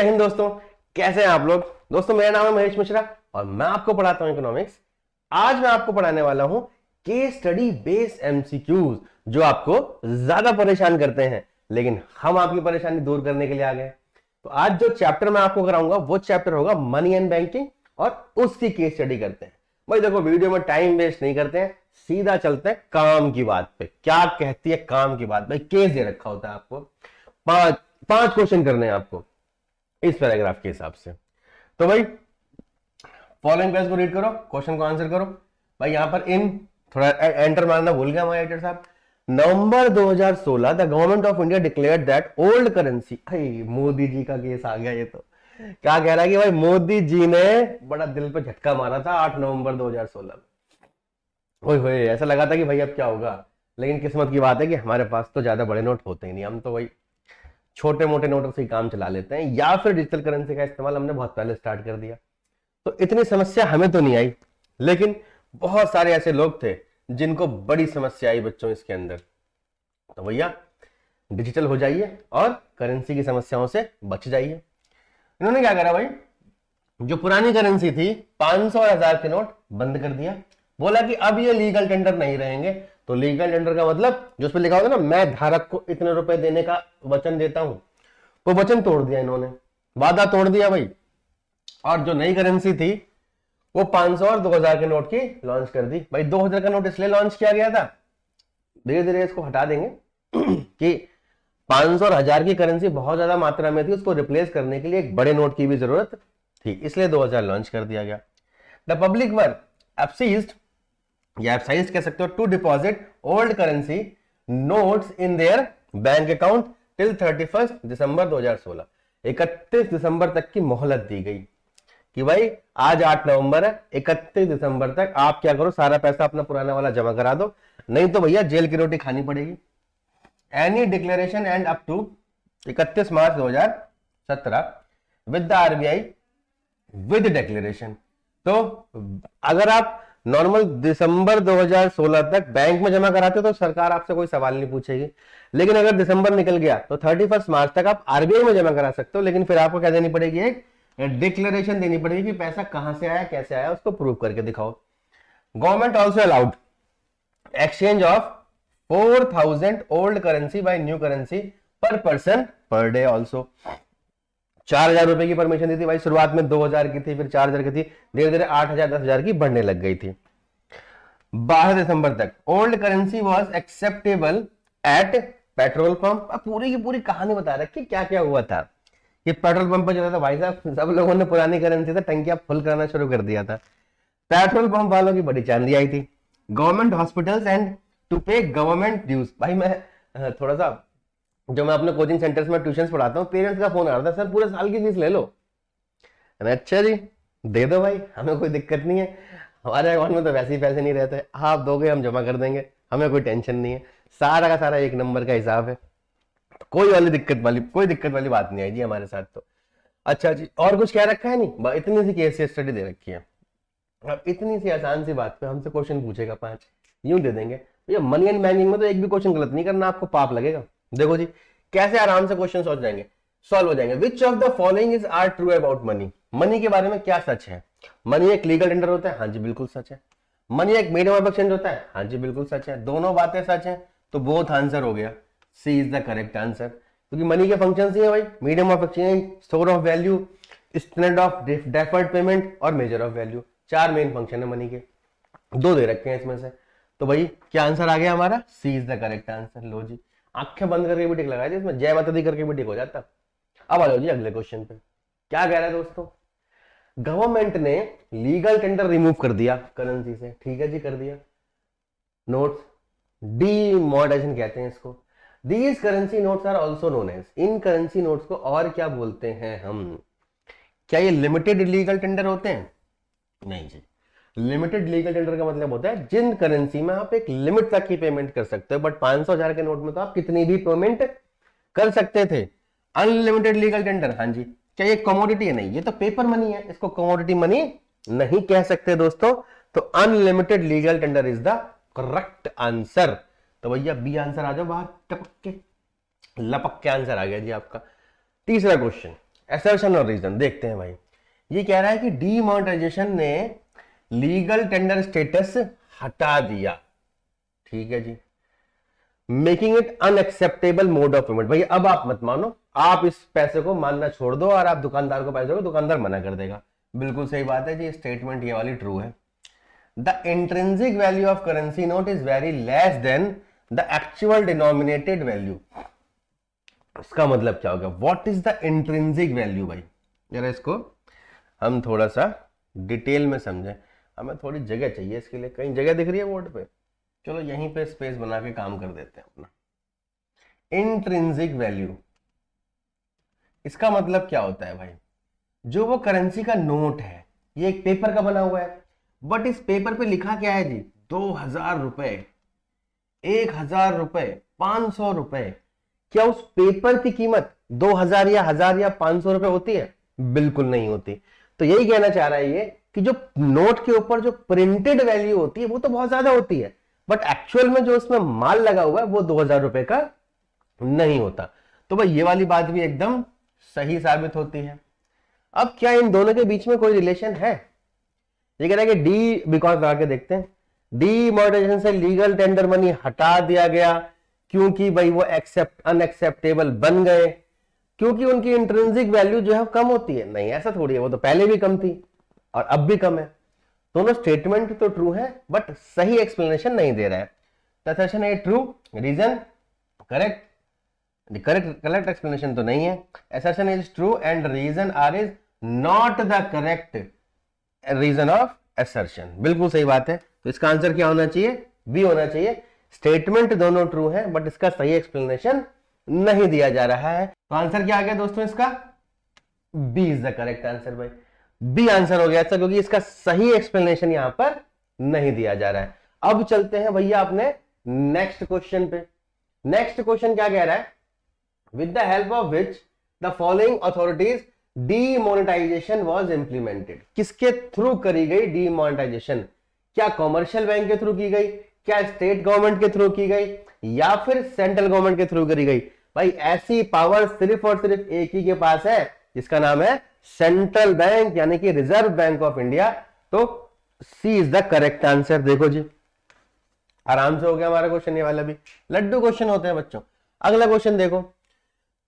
जय हिंद दोस्तों, कैसे हैं आप लोग। दोस्तों मेरा नाम है महेश मिश्रा और मैं आपको पढ़ाता हूं इकोनॉमिक्स। आज मैं आपको पढ़ाने वाला हूं केस स्टडी बेस्ड एमसीक्यूज जो आपको ज्यादा परेशान करते हैं, लेकिन हम आपकी परेशानी दूर करने के लिए आ गए। तो आज जो चैप्टर मैं आपको कराऊंगा वो चैप्टर होगा मनी एंड बैंकिंग और उसकी केस स्टडी करते हैं। भाई देखो, वीडियो में टाइम वेस्ट नहीं करते हैं, सीधा चलते हैं काम की बात पे। क्या कहती है काम की बात। भाई केस दे रखा होता है आपको, पांच क्वेश्चन करने हैं आपको इस पैराग्राफ के हिसाब से। तो भाई फॉलोइंग पेज को रीड करो, क्वेश्चन को आंसर करो। भाई यहां पर इन थोड़ा एंटर मारना भूल गया हमारे एडिटर साहब। नवंबर 2016 the government of India declared that old currency. भाई मोदी जी का केस आ गया। ये तो क्या कह रहा है कि भाई मोदी जी ने बड़ा दिल पे झटका मारा था 8 नवंबर 2016 में। ओए ऐसा लगा था कि भाई अब क्या होगा, लेकिन किस्मत की बात है कि हमारे पास तो ज्यादा बड़े नोट होते ही नहीं। हम तो भाई छोटे मोटे नोटों से ही काम चला लेते हैं, या फिर डिजिटल करेंसी का इस्तेमाल हमने बहुत पहले स्टार्ट कर दिया। तो इतनी समस्या हमें तो नहीं आई, लेकिन बहुत सारे ऐसे लोग थे जिनको बड़ी समस्या आई बच्चों इसके अंदर। तो भैया डिजिटल हो जाइए और करेंसी की समस्याओं से बच जाइए। इन्होंने क्या करा भाई, जो पुरानी करेंसी थी 500 और 1000 के नोट बंद कर दिया। बोला कि अब ये लीगल टेंडर नहीं रहेंगे। तो लीगल टेंडर का मतलब जो उस पर लिखा होता है ना, मैं धारक को इतने रुपए देने का वचन देता हूं, वो वचन तोड़ दिया इन्होंने, वादा तोड़ दिया भाई। और जो नई करेंसी थी वो 500 और 2000 के नोट की लॉन्च कर दी। भाई 2000 का नोट इसलिए लॉन्च किया गया था, धीरे धीरे इसको हटा देंगे कि 500 और 1000 की करेंसी बहुत ज्यादा मात्रा में थी, उसको रिप्लेस करने के लिए एक बड़े नोट की भी जरूरत थी, इसलिए 2000 लॉन्च कर दिया गया। द पब्लिक वर एब्सीज्ड या एब्साइज कह सकते हो to deposit old currency notes in their bank account till 31 December 2016। 31 दिसंबर तक की मोहलत दी गई कि भाई आज 8 नवंबर है, 31 दिसंबर तक आप क्या करो, सारा पैसा अपना पुराना वाला जमा करा दो, नहीं तो भैया जेल की रोटी खानी पड़ेगी। Any declaration and up to 31 March 2017 with the RBI with declaration. तो अगर आप नॉर्मल दिसंबर 2016 तक बैंक में जमा कराते हो तो सरकार आपसे कोई सवाल नहीं पूछेगी, लेकिन अगर दिसंबर निकल गया तो 31 मार्च तक आप आरबीआई में जमा करा सकते हो, लेकिन फिर आपको क्या देनी पड़ेगी, एक डिक्लेरेशन देनी पड़ेगी कि पैसा कहां से आया, कैसे आया, उसको प्रूव करके दिखाओ। Government also allowed exchange of 4000 old currency by new currency per person per day also. 4000 रुपए की परमिशन दी थी भाई, शुरुआत में 2000 की थी, फिर 4000 की थी, धीरे धीरे 8000 10,000 की बढ़ने लग गई थी। 12 दिसंबर तक old currency was acceptable eight petrol pump. पूरी की पूरी कहानी बता रखी क्या क्या हुआ था। ये पेट्रोल पंप पर चला था भाई साहब, सब लोगों ने पुरानी करेंसी से टंकियां फुल करना शुरू कर दिया था। पेट्रोल पंप वालों की बड़ी चांदी आई थी। गवर्नमेंट हॉस्पिटल्स एंड टू पे गवर्नमेंट ड्यूज। भाई मैं थोड़ा सा, जो मैं अपने कोचिंग सेंटर्स में ट्यूशन पढ़ाता हूँ, पेरेंट्स का फोन आ रहा था, सर पूरे साल की फीस ले लो। अच्छा जी दे दो भाई, हमें कोई दिक्कत नहीं है, हमारे अकाउंट में तो वैसे ही पैसे नहीं रहते, आप दोगे हम जमा कर देंगे, हमें कोई टेंशन नहीं है, सारा का सारा एक नंबर का हिसाब है, कोई दिक्कत वाली बात नहीं आई जी हमारे साथ तो। अच्छा जी, और कुछ कह रखा है नहीं, इतनी सी केस स्टडी दे रखी है। अब इतनी सी आसान सी बात पे हमसे क्वेश्चन पूछेगा 5, यूं दे देंगे। भैया मनी एंड बैंकिंग में तो एक भी क्वेश्चन गलत नहीं करना, आपको पाप लगेगा। देखो जी कैसे आराम से क्वेश्चन सॉल्व हो जाएंगे। Which of the following is are true about money. Money के बारे में क्या सच है। मनी एक लीगल टेंडर होता है, हाँ जी बिल्कुल सच है। मनी एक मीडियम ऑफ एक्सचेंज होता है, हाँ जी बिल्कुल सच है। दोनों बातें सच है, तो बोथ आंसर हो गया, C is the correct answer. क्योंकि मनी के फंक्शन ही है भाई, medium of exchange, store of value, standard of deferred payment और measure of value. 4 main function है मनी के, 2 दे रखे हैं इसमें से। तो भाई क्या आंसर आ गया हमारा, सी इज द करेक्ट आंसर। लो जी आंखें बंद करके भी टिक लगाया जी, इसमें जय माता दी करके भी टिक हो जाता। अब आ जाओ जी अगले क्वेश्चन पे। क्या कह रहा है दोस्तों, गवर्नमेंट ने लीगल टेंडर रिमूव कर दिया करेंसी से। ठीक है जी, कर दिया। नोट्स डीमोनेटाइजेशन कहते हैं इसको। These currency notes are also known as. इन करेंसी नोट्स को और क्या बोलते हैं हम। क्या ये लिमिटेड लीगल टेंडर होते हैं? नहीं जी, लिमिटेड लीगल टेंडर का मतलब होता है जिन करेंसी में आप एक लिमिट तक की पेमेंट कर सकते हो, बट 500 1000 के नोट में तो आप कितनी भी पेमेंट कर सकते थे। अनलिमिटेड लीगल टेंडर, हाँ जी। क्या ये कमोडिटी है? नहीं, ये तो पेपर मनी है, इसको कमोडिटी मनी नहीं कह सकते दोस्तों। तो unlimited legal tender is the correct answer. तो भैया बी आंसर आ जाओ बाहर, टपक के लपक के आंसर आ गया जी आपका। तीसरा क्वेश्चन, असर्शन और रीजन देखते हैं भाई। ये कह रहा है कि डीमोनेटाइजेशन ने लीगल टेंडर स्टेटस हटा दिया, ठीक है जी, making it unacceptable mode of payment. भाई अब आप मत मानो, आप इस पैसे को मानना छोड़ दो और आप दुकानदार को पैसे दोगे, दुकानदार मना कर देगा। बिल्कुल सही बात है जी, स्टेटमेंट ये वाली ट्रू है। The intrinsic value of currency note is very less than the actual denominated value. इसका मतलब क्या होगा, what is the intrinsic value? भाई जरा इसको हम थोड़ा सा डिटेल में समझें, हमें थोड़ी जगह चाहिए इसके लिए। कहीं जगह दिख रही है बोर्ड पे? चलो यहीं पे स्पेस बना के काम कर देते हैं अपना। इंट्रिंसिक वैल्यू, इसका मतलब क्या होता है भाई, जो वो करेंसी का नोट है, ये एक पेपर का बना हुआ है, बट इस पेपर पे लिखा क्या है जी, 2000 रुपए, 1000 रुपए, 500 रुपए। क्या उस पेपर की कीमत 2000 या 1000 या 500 रुपए होती है? बिल्कुल नहीं होती। तो यही कहना चाह रहा है ये कि जो नोट के ऊपर जो प्रिंटेड वैल्यू होती है वो तो बहुत ज्यादा होती है, बट एक्चुअल में जो उसमें माल लगा हुआ है वो 2000 रुपए का नहीं होता। तो भाई ये वाली बात भी एकदम सही साबित होती है। अब क्या इन दोनों के बीच में कोई रिलेशन है? ये कह रहा है कि डी बिकॉज लगा के देखते हैं, डीमोनेटाइजेशन से लीगल टेंडर मनी हटा दिया गया क्योंकि भाई वो अनएक्सेप्टेबल बन गए, क्योंकि उनकी इंट्रिंसिक वैल्यू जो है कम होती है। नहीं, ऐसा थोड़ी है, वो तो पहले भी कम थी और अब भी कम है। दोनों स्टेटमेंट तो ट्रू है बट सही एक्सप्लेनेशन नहीं दे रहा है। असर्शन है true, reason correct, correct explanation तो नहीं है। Assertion is true and reason R is not the correct reason of assertion. बिल्कुल सही बात है। तो इसका आंसर क्या होना चाहिए? बी होना चाहिए। स्टेटमेंट दोनों ट्रू है बट इसका सही एक्सप्लेनेशन नहीं दिया जा रहा है। तो आंसर क्या आ गया दोस्तों इसका? B is the correct answer. भाई बी आंसर हो गया था क्योंकि इसका सही एक्सप्लेनेशन यहां पर नहीं दिया जा रहा है। अब चलते हैं भैया अपने नेक्स्ट क्वेश्चन पे। नेक्स्ट क्वेश्चन क्या कह रहा है? With the help of which the following authorities demonetisation was implemented. किसके थ्रू करी गई डीमोनेटाइजेशन? क्या कॉमर्शियल बैंक के थ्रू की गई, क्या स्टेट गवर्नमेंट के थ्रू की गई, या फिर सेंट्रल गवर्नमेंट के थ्रू करी गई? भाई ऐसी पावर सिर्फ और सिर्फ एक ही के पास है जिसका नाम है सेंट्रल बैंक यानी कि रिजर्व बैंक ऑफ इंडिया। तो सी इज द करेक्ट आंसर। देखो जी आराम से हो गया हमारा क्वेश्चन, ये वाला भी लड्डू क्वेश्चन होते हैं बच्चों। अगला क्वेश्चन देखो,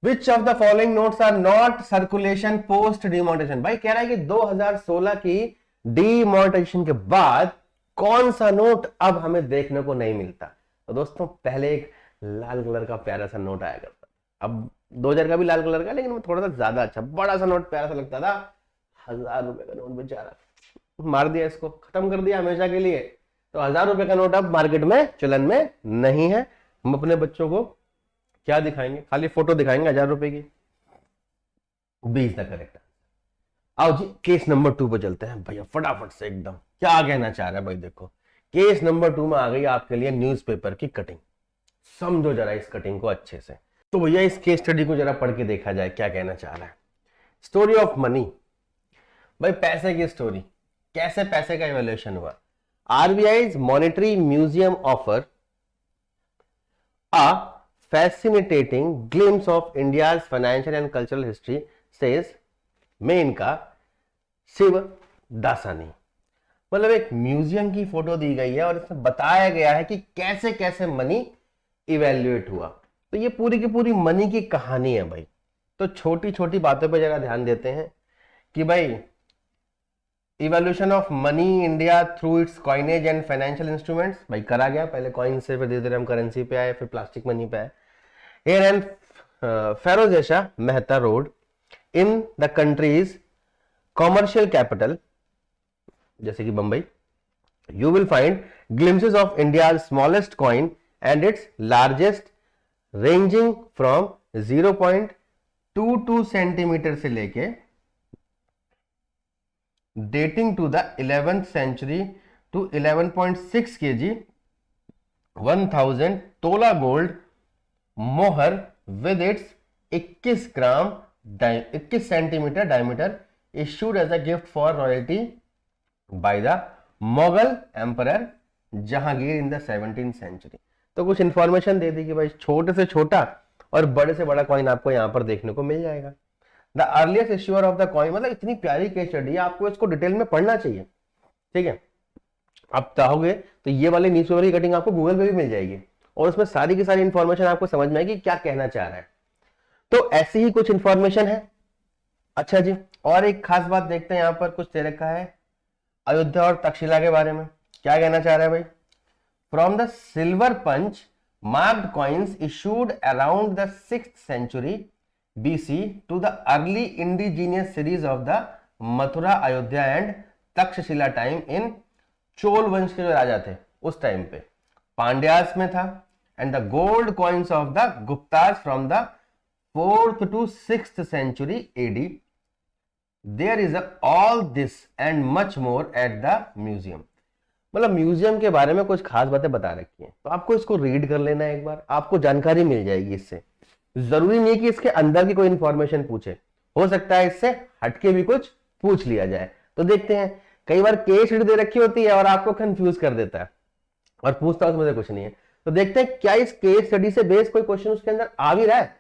which of the following notes are not circulation post demonetisation. भाई कह रहा है कि 2016 की डीमोनेटाइजेशन के बाद कौन सा नोट अब हमें देखने को नहीं मिलता? तो दोस्तों पहले एक लाल कलर का प्यारा सा नोट आया करता, अब 2000 का भी लाल कलर का, लेकिन वो थोड़ा सा ज्यादा अच्छा बड़ा सा नोट प्यारा सा लगता था। 1000 रुपए का नोट बेचारा मार दिया, इसको खत्म कर दिया हमेशा के लिए। तो 1000 रुपए का नोट अब मार्केट में चलन में नहीं है। हम अपने बच्चों को क्या दिखाएंगे? खाली फोटो दिखाएंगे 1000 रुपए की। B is the correct. आओ जी केस नंबर 2 पे चलते हैं भैया फटाफट से एकदम। क्या कहना चाह रहा है भाई? देखो केस नंबर 2 में आ गई आपके लिए न्यूज़पेपर की कटिंग। समझो जरा इस कटिंग को अच्छे से। तो भैया इस केस स्टडी को जरा पढ़ के देखा जाए क्या कहना चाह रहा है। स्टोरी ऑफ मनी, भाई पैसे की स्टोरी, कैसे पैसे का इवोल्यूशन हुआ। RBI monetary museum offer a fascinating glimpse of India's financial and cultural history says main का शिव दासानी। मतलब एक म्यूजियम की फोटो दी गई है और इसमें बताया गया है कि कैसे कैसे मनी इवेल्युएट हुआ। तो ये पूरी की पूरी मनी की कहानी है भाई। तो छोटी छोटी बातों पे जरा ध्यान देते हैं कि भाई evolution of money India through it's coinage and financial instruments. भाई करा गया, पहले कॉइन से, फिर धीरे धीरे हम करेंसी पे आए, फिर प्लास्टिक मनी पे आए। Here and Ferozeshah Mehta road in the country's commercial capital जैसे कि Bombay, you will find glimpses of India smallest coin and its largest ranging from 0.22 centimetre से लेके dating to the 11th century to 11.6 kg 1000 tola gold mohur with its 21 centimetre diameter issued as a gift for royalty by the Mughal Emperor Jahangir in the 17th century. तो कुछ information दे दी कि भाई छोटे से छोटा और बड़े से बड़ा कॉइन आपको यहां पर देखने को मिल जाएगा। The earliest issuer of the coin, मतलब इतनी प्यारी केस स्टडी है, आपको इसको डिटेल में पढ़ना चाहिए, ठीक है। आप चाहोगे तो ये वाली न्यूज़पेपर की कटिंग आपको गूगल पे भी मिल जाएगी और उसमें सारी की सारी इंफॉर्मेशन आपको समझ में आएगी क्या कहना चाह रहा है। तो ऐसी ही कुछ इंफॉर्मेशन है। अच्छा जी, और एक खास बात देखते हैं, यहां पर कुछ दे रखा है अयोध्या और तक्षशिला के बारे में। क्या कहना चाह रहा है भाई? From the silver punch marked coins issued around the 6th century BC to the early indigenous series of the Mathura, Ayodhya and Takshashila time in Chola वंश के जो राजा थे उस टाइम पे पांड्यास में था, and the gold coins of the Guptas from the 4th to 6th century AD। There is all this and much more at the museum. मतलब museum के बारे में कुछ खास बातें बता रखी हैं, तो आपको इसको रीड कर लेना है एक बार, आपको जानकारी मिल जाएगी इससे। जरूरी नहीं कि इसके अंदर की कोई इंफॉर्मेशन पूछे, हो सकता है इससे हटके भी कुछ पूछ लिया जाए। तो देखते हैं, कई बार केस स्टडी दे रखी होती है और आपको कंफ्यूज कर देता है और पूछता उसमें से कुछ नहीं है। तो देखते हैं क्या इस केस स्टडी से बेस कोई क्वेश्चन उसके अंदर आ भी रहा है।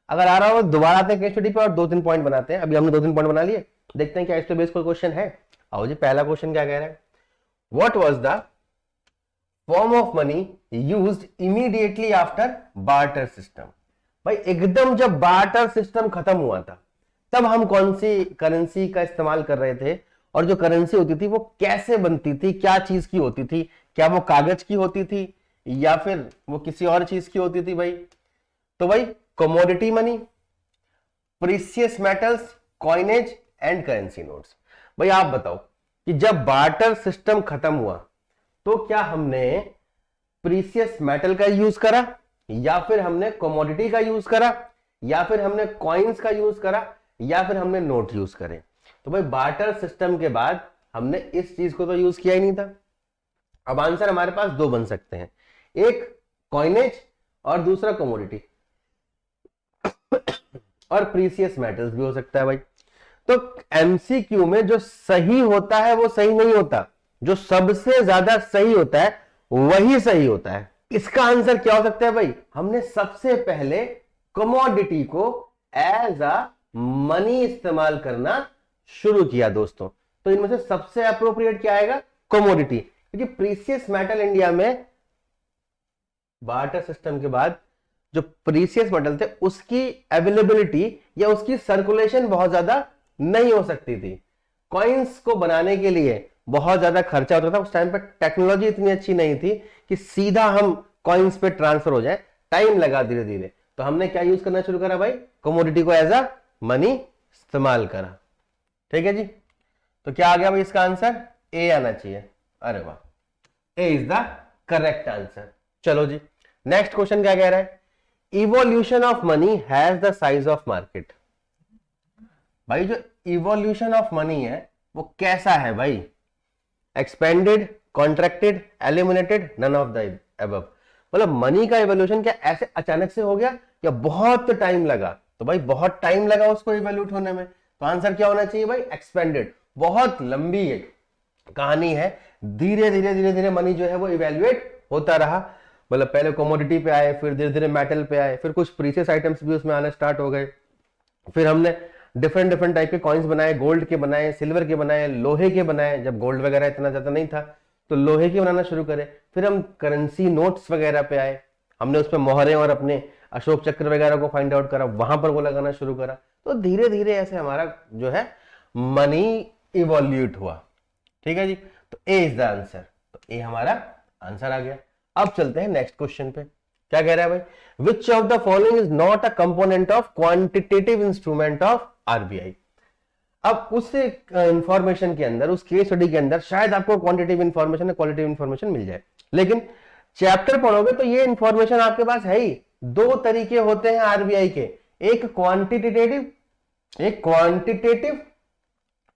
अगर आ रहा हो दोबारा आते हैं केस स्टडी पे और 2-3 पॉइंट बनाते हैं। अभी हमने 2-3 पॉइंट बना लिए, देखते हैं क्या इस पे बेस कोई क्वेश्चन है। आओ जी, पहला क्वेश्चन क्या कह रहा है? What was the form of money used immediately after barter system? भाई एकदम जब बार्टर सिस्टम खत्म हुआ था तब हम कौन सी करेंसी का इस्तेमाल कर रहे थे, और जो करेंसी होती थी वो कैसे बनती थी, क्या चीज की होती थी? क्या वो कागज की होती थी या फिर वो किसी और चीज की होती थी भाई? तो भाई commodity money, precious metals, coinage and currency notes. भाई आप बताओ कि जब बार्टर सिस्टम खत्म हुआ तो क्या हमने प्रीशियस मेटल का यूज करा, या फिर हमने कमोडिटी का यूज करा, या फिर हमने कॉइन्स का यूज करा, या फिर हमने नोट यूज करे? तो भाई बार्टर सिस्टम के बाद हमने इस चीज को तो यूज किया ही नहीं था। अब आंसर हमारे पास दो बन सकते हैं, एक कॉइनेज और दूसरा कमोडिटी और प्रीशियस मेटल्स भी हो सकता है भाई। तो एमसीक्यू में जो सही होता है वो सही नहीं होता, जो सबसे ज्यादा सही होता है वही सही होता है। इसका आंसर क्या हो सकता है भाई? हमने सबसे पहले कमोडिटी को एज अ मनी इस्तेमाल करना शुरू किया दोस्तों। तो इनमें से सबसे अप्रोप्रिएट क्या आएगा? कमोडिटी, क्योंकि प्रीशियस मेटल इंडिया में बार्टर सिस्टम के बाद जो प्रीशियस मेटल थे उसकी अवेलेबिलिटी या उसकी सर्कुलेशन बहुत ज्यादा नहीं हो सकती थी। कॉइन्स को बनाने के लिए बहुत ज्यादा खर्चा होता था, उस टाइम पर टेक्नोलॉजी इतनी अच्छी नहीं थी कि सीधा हम कॉइन्स पे ट्रांसफर हो जाए, टाइम लगा धीरे धीरे। तो हमने क्या यूज करना शुरू करा भाई? कमोडिटी को एज अ मनी इस्तेमाल करा। ठीक है जी, तो क्या आ गया भाई इसका आंसर? ए आना चाहिए। अरे वाह, ए इज द करेक्ट आंसर। चलो जी, नेक्स्ट क्वेश्चन क्या कह रहा है? Evolution of money has the size of market. भाई जो इवोल्यूशन ऑफ मनी है वो कैसा है भाई? Expanded, contracted, eliminated, none of the above. मतलब मनी का इवोल्यूशन क्या ऐसे अचानक से हो गया या बहुत टाइम लगा? तो भाई बहुत टाइम लगा उसको इवोल्यूट होने में, तो आंसर क्या होना चाहिए भाई? एक्सपेंडेड। बहुत लंबी कहानी है, धीरे धीरे धीरे धीरे मनी जो है वो इवेल्युएट होता रहा। मतलब पहले कमोडिटी पे आए, फिर धीरे धीरे मेटल पे आए, फिर कुछ प्रीशियस आइटम्स भी उसमें आने स्टार्ट हो गए, फिर हमने डिफरेंट डिफरेंट टाइप के कॉइन्स बनाए, गोल्ड के बनाए, सिल्वर के बनाए, लोहे के बनाए। जब गोल्ड वगैरह इतना ज्यादा नहीं था तो लोहे के बनाना शुरू करे। फिर हम करेंसी नोट्स वगैरह पे आए, हमने उसमें मोहरें और अपने अशोक चक्र वगैरह को फाइंड आउट करा, वहां पर वो लगाना शुरू करा। तो धीरे धीरे ऐसे हमारा जो है मनी इवोल्यूट हुआ। ठीक है जी, तो ए इज द आंसर। तो ए हमारा आंसर आ गया। अब चलते हैं नेक्स्ट क्वेश्चन पे। क्या कह रहा है भाई? विच of the following is not a component of quantitative instrument of RBI? अब उस इंफॉर्मेशन के अंदर, उस केस स्टडी के अंदर शायद आपको क्वांटिटेटिव इंफॉर्मेशन या क्वालिटेटिव इंफॉर्मेशन मिल जाए, लेकिन चैप्टर पढ़ोगे तो ये इंफॉर्मेशन आपके पास है ही। दो तरीके होते हैं आरबीआई के, एक क्वांटिटेटिव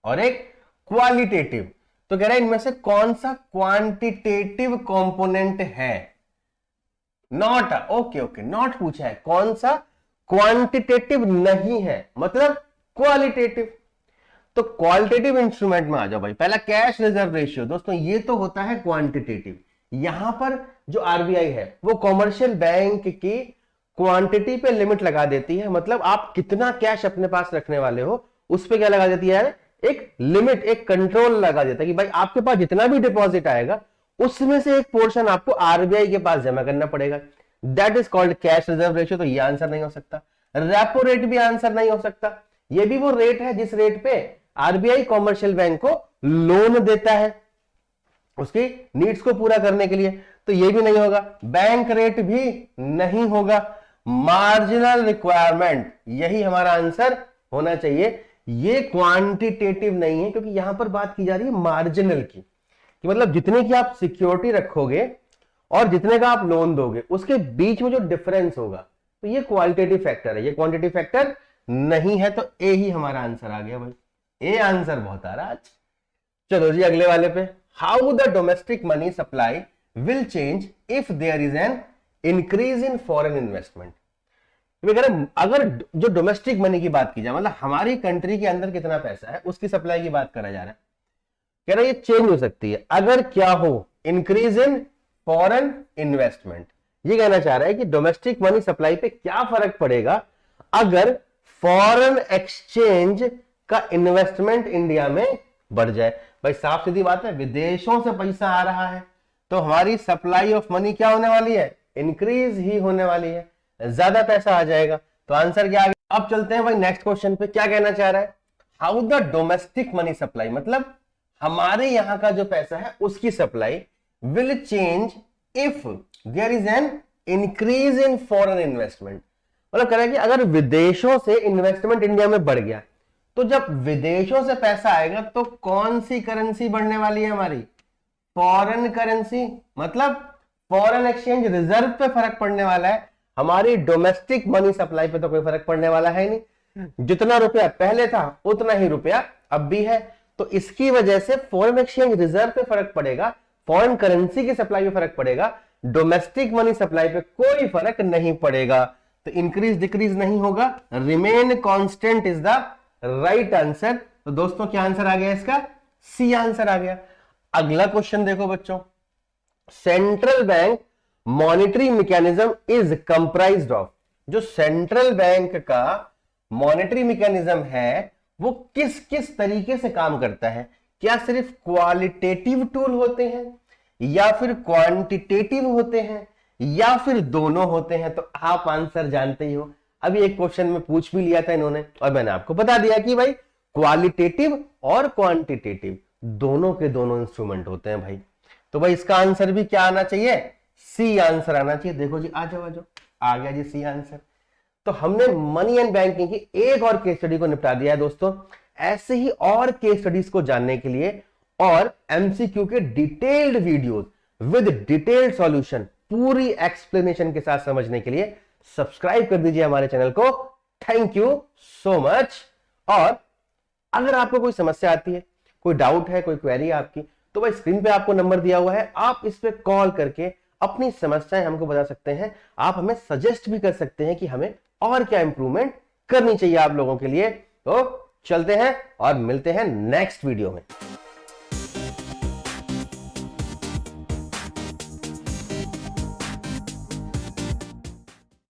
और एक क्वालिटेटिव। तो कह रहा है इनमें से कौन सा क्वांटिटेटिव कंपोनेंट है? नॉट, ओके नॉट पूछा है, कौन सा क्वांटिटेटिव नहीं है, मतलब क्वालिटेटिव। तो क्वालिटेटिव इंस्ट्रूमेंट में आ जाओ भाई। पहला कैश रिजर्व रेशियो, दोस्तों ये तो होता है क्वांटिटेटिव। यहां पर जो आरबीआई है वो कॉमर्शियल बैंक की क्वांटिटी पे लिमिट लगा देती है, मतलब आप कितना कैश अपने पास रखने वाले हो उस पे क्या लगा देती है, एक लिमिट, एक कंट्रोल लगा देता है कि भाई आपके पास जितना भी डिपॉजिट आएगा उसमें से एक पोर्शन आपको आरबीआई के पास जमा करना पड़ेगा। That is called cash reserve ratio. तो ये आंसर नहीं हो सकता। रेपो रेट भी आंसर नहीं हो सकता। ये भी वो रेट है जिस रेट पे आरबीआई कॉमर्शियल बैंक को लोन देता है उसकी नीड्स को पूरा करने के लिए, तो ये भी नहीं होगा। बैंक रेट भी नहीं होगा। मार्जिनल रिक्वायरमेंट, यही हमारा आंसर होना चाहिए। ये क्वांटिटेटिव नहीं है, क्योंकि यहां पर बात की जा रही है मार्जिनल की, कि मतलब जितने की आप सिक्योरिटी रखोगे और जितने का आप लोन दोगे उसके बीच में जो डिफरेंस होगा, तो ये क्वालिटेटिव फैक्टर है, ये क्वांटिटी फैक्टर नहीं है। तो ए ही हमारा आंसर आ गया भाई। ए आंसर बहुत आ रहा आज। चलो जी अगले वाले पे। How the domestic money supply will change if there is an increase in foreign investment. अगर जो डोमेस्टिक मनी की बात की जाए, मतलब हमारी कंट्री के अंदर कितना पैसा है उसकी सप्लाई की बात करा जा रहा है, कह रहा है ये चेंज हो सकती है अगर क्या हो, इंक्रीज इन फॉरेन इन्वेस्टमेंट। ये कहना चाह रहा है कि डोमेस्टिक मनी सप्लाई पे क्या फर्क पड़ेगा अगर फॉरेन एक्सचेंज का इन्वेस्टमेंट इंडिया में बढ़ जाए। भाई साफ सीधी बात है, विदेशों से पैसा आ रहा है तो हमारी सप्लाई ऑफ मनी क्या होने वाली है, इंक्रीज ही होने वाली है, ज्यादा पैसा आ जाएगा। तो आंसर क्या आ गया। अब चलते हैं भाई नेक्स्ट क्वेश्चन पे। क्या कहना चाह रहा है, how the domestic money supply, मतलब हमारे यहां का जो पैसा है उसकी supply will change if there is an increase in foreign investment. मतलब कह रहा है कि अगर विदेशों से इन्वेस्टमेंट इंडिया में बढ़ गया, तो जब विदेशों से पैसा आएगा तो कौन सी करेंसी बढ़ने वाली है हमारी, फॉरेन करेंसी। मतलब फॉरेन एक्सचेंज रिजर्व पे फर्क पड़ने वाला है, हमारी डोमेस्टिक मनी सप्लाई पे तो कोई फर्क पड़ने वाला है नहीं। जितना रुपया पहले था उतना ही रुपया अब भी है, तो इसकी वजह से फॉरेन एक्सचेंज रिजर्व पे फर्क पड़ेगा, फॉरेन करेंसी की सप्लाई पे फर्क पड़ेगा, डोमेस्टिक मनी सप्लाई पे कोई फर्क नहीं पड़ेगा। तो इंक्रीज डिक्रीज नहीं होगा, remain constant is the right answer. तो दोस्तों क्या आंसर आ गया इसका, सी आंसर आ गया। अगला क्वेश्चन देखो बच्चों, central bank monetary mechanism is comprised of. जो सेंट्रल बैंक का मॉनिटरी मैकेनिज्म है वो किस किस तरीके से काम करता है। क्या सिर्फ क्वालिटेटिव टूल होते हैं या फिर क्वांटिटेटिव होते हैं या फिर दोनों होते हैं। तो आप आंसर जानते ही हो, अभी एक क्वेश्चन में पूछ भी लिया था इन्होंने और मैंने आपको बता दिया कि भाई क्वालिटेटिव और क्वांटिटेटिव दोनों के दोनों इंस्ट्रूमेंट होते हैं भाई। तो भाई इसका आंसर भी क्या आना चाहिए, सी आंसर आना चाहिए। देखो जी आ जाओ आ गया जी सी आंसर। तो हमने मनी एंड बैंकिंग की एक और केस स्टडी को निपटा दिया है दोस्तों। ऐसे ही और केस स्टडीज को जानने के लिए और एमसीक्यू के detailed videos with detailed solution पूरी एक्सप्लेनेशन के साथ समझने के लिए सब्सक्राइब कर दीजिए हमारे चैनल को। Thank you so much. और अगर आपको कोई समस्या आती है, कोई डाउट है, कोई क्वेरी है आपकी, तो भाई स्क्रीन पे आपको नंबर दिया हुआ है, आप इस पे कॉल करके अपनी समस्याएं हमको बता सकते हैं। आप हमें सजेस्ट भी कर सकते हैं कि हमें और क्या इंप्रूवमेंट करनी चाहिए आप लोगों के लिए। तो चलते हैं और मिलते हैं नेक्स्ट वीडियो में।